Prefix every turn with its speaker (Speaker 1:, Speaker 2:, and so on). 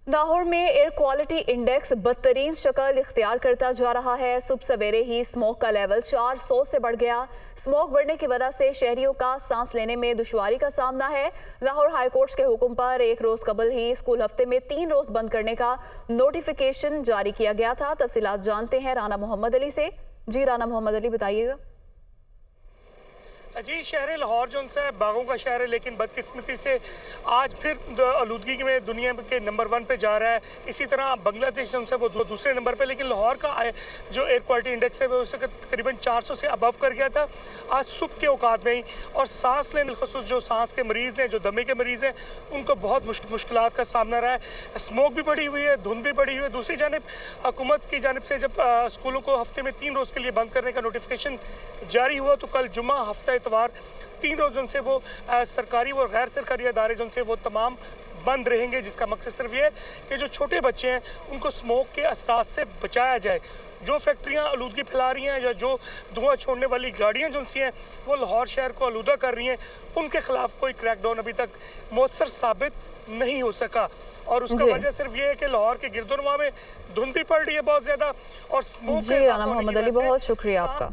Speaker 1: लाहौर में air quality index बदतरीन शक्ल इख्तियार करता जा रहा है। सुबह सवेरे ही स्मोक का लेवल 400 से बढ़ गया। स्मोक बढ़ने की वजह से शहरियों का सांस लेने में दुश्वारी का सामना है। लाहौर हाई कोर्ट के हुक्म पर एक रोज कबल ही स्कूल हफ्ते में 3 रोज बंद करने का नोटिफिकेशन जारी किया गया था। तफसीलात जानते हैं राना मोहम्मद अली से। जी राना मोहम्मद अली, बताइएगा।
Speaker 2: जी, शहर लाहौर जो उनसे बागों का शहर है, लेकिन बदकिस्मती से आज फिर आलूदगी में दुनिया के नंबर 1 पे जा रहा है। इसी तरह बांग्लादेश उनसे वो दूसरे नंबर पे, लेकिन लाहौर का जो एयर क्वालिटी इंडेक्स है वो उसे तकरीबन 400 से अबव कर गया था आज सुबह के औकात में ही। और सांस लेने खसूस जो सांस के मरीज़ हैं, जो दमे के मरीज़ हैं, उनको बहुत मुश्किलात का सामना रहा है। स्मोक भी बढ़ी हुई है, धुंध भी बढ़ी हुई है। दूसरी जानब हुकूमत की जानब से जब स्कूलों को हफ्ते में 3 रोज़ के लिए बंद करने का नोटिफिकेशन जारी हुआ तो कल जुम्मा हफ्ता इतवार 3 रोज उनसे वो सरकारी और गैर सरकारी अदारे जो उनसे वो तमाम बंद रहेंगे, जिसका मकसद सिर्फ ये है कि जो छोटे बच्चे हैं उनको स्मोक के असरात से बचाया जाए। जो फैक्ट्रियां आलूदगी फैला रही हैं या जो धुआं छोड़ने वाली गाड़ियां जो उनसी हैं वो लाहौर शहर को आलूदा कर रही हैं, उनके खिलाफ कोई क्रैकडाउन अभी तक मौसर साबित नहीं हो सका। और उसका वजह सिर्फ ये है कि लाहौर के गिरदोनवा में धुंध भी पड़ रही है बहुत ज्यादा और स्मोक।
Speaker 1: जी राना मोहम्मद अली, बहुत शुक्रिया आपका।